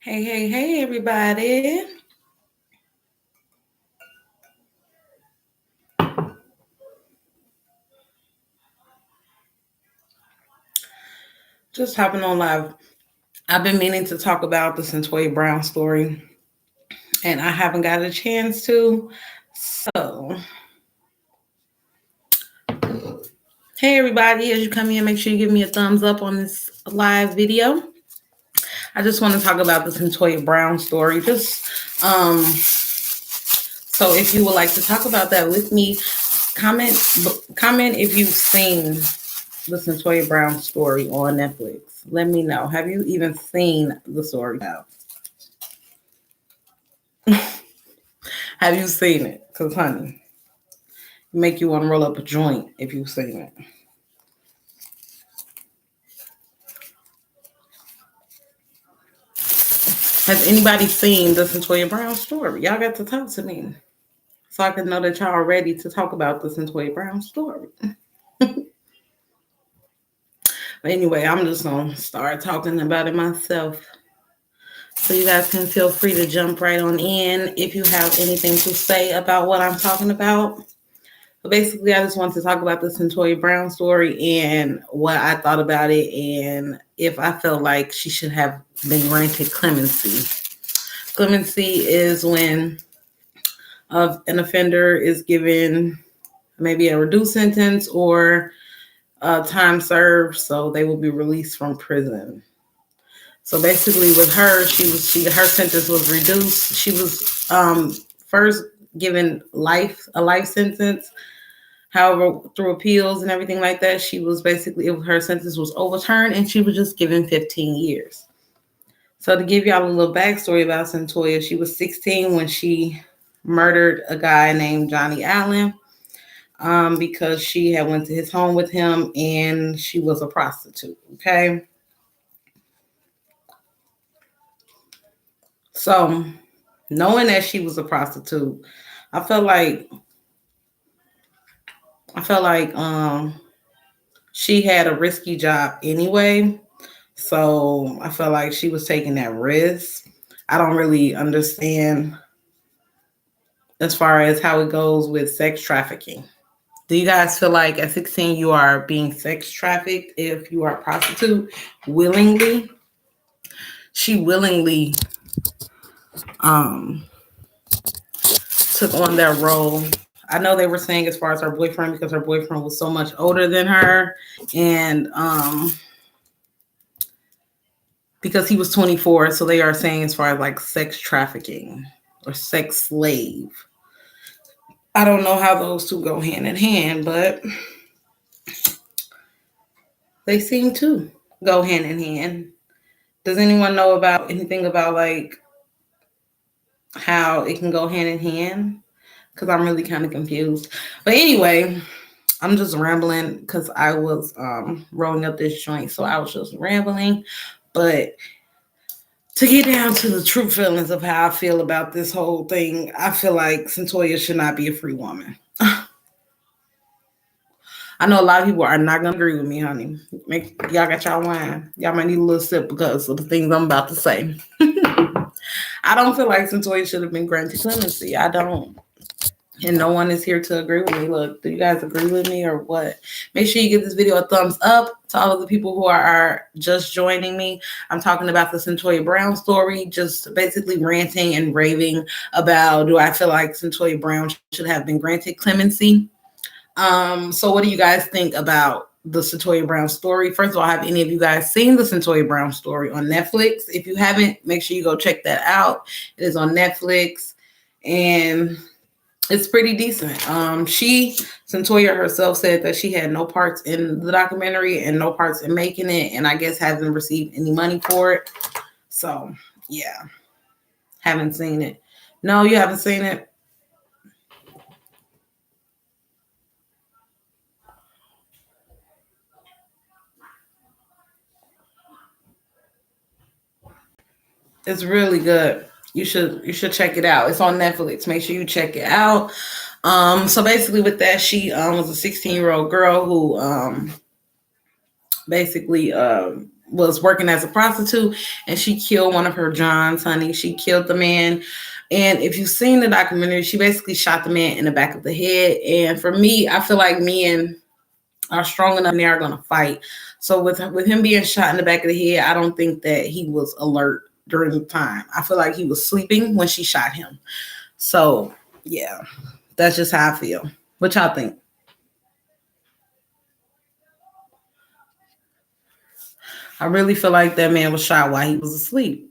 Hey, everybody. Just hopping on live. I've been meaning to talk about the Cyntoia Brown story, and I haven't got a chance to. So, hey, everybody, as you come in, make sure you give me a thumbs up on this live video. I just want to talk about the Cyntoia Brown story. So if you would like to talk about that with me, comment if you've seen the Cyntoia Brown story on Netflix. Let me know. Have you even seen the story now? Have you seen it? Because, honey, make you want to roll up a joint if you've seen it. Has anybody seen the Cyntoia Brown story? Y'all got to talk to me so I can know that y'all are ready to talk about the Cyntoia Brown story. But anyway, I'm just going to start talking about it myself. So you guys can feel free to jump right on in if you have anything to say about what I'm talking about. But basically, I just wanted to talk about the Cyntoia Brown story and what I thought about it and if I felt like she should have been granted clemency. Clemency is when an offender is given maybe a reduced sentence or time served, so they will be released from prison. So basically, with her, her sentence was reduced. She was first given a life sentence. However, through appeals and everything like that, she was basically her sentence was overturned, and she was just given 15 years. So to give y'all a little backstory about Cyntoia, she was 16 when she murdered a guy named Johnny Allen because she had went to his home with him and she was a prostitute. Okay. So knowing that she was a prostitute, I felt like she had a risky job anyway. So I felt like she was taking that risk. I don't really understand as far as how it goes with sex trafficking. Do you guys feel like at 16 you are being sex trafficked if you are a prostitute willingly? She willingly took on that role. I know they were saying as far as her boyfriend, because her boyfriend was so much older than her, and because he was 24, so they are saying as far as like sex trafficking or sex slave. I don't know how those two go hand in hand, but they seem to go hand in hand. Does anyone know about anything about like how it can go hand in hand? Because I'm really kind of confused. But anyway, I'm just rambling because I was rolling up this joint, so I was just rambling. But to get down to the true feelings of how I feel about this whole thing, I feel like Cyntoia should not be a free woman. I know a lot of people are not going to agree with me, honey. Y'all got y'all wine. Y'all might need a little sip because of the things I'm about to say. I don't feel like Cyntoia should have been granted clemency. I don't. And no one is here to agree with me. Look, do you guys agree with me or what? Make sure you give this video a thumbs up. To all of the people who are just joining me, I'm talking about the Cyntoia Brown story, just basically ranting and raving about, do I feel like Cyntoia Brown should have been granted clemency? So what do you guys think about the Cyntoia Brown story? First of all, have any of you guys seen the Cyntoia Brown story on Netflix? If you haven't, make sure you go check that out. It is on Netflix, and it's pretty decent. Cyntoia herself said that she had no parts in the documentary and no parts in making it, and I guess hasn't received any money for it. So yeah, haven't seen it. No, you haven't seen it. It's really good. You should check it out. It's on Netflix. Make sure you check it out. So basically with that, she was a 16-year-old girl who basically was working as a prostitute, and she killed one of her Johns, honey. She killed the man. And if you've seen the documentary, she basically shot the man in the back of the head. And for me, I feel like men are strong enough and they are going to fight. So with him being shot in the back of the head, I don't think that he was alert during the time. I feel like he was sleeping when she shot him. So yeah, that's just how I feel. What y'all think? I really feel like that man was shot while he was asleep.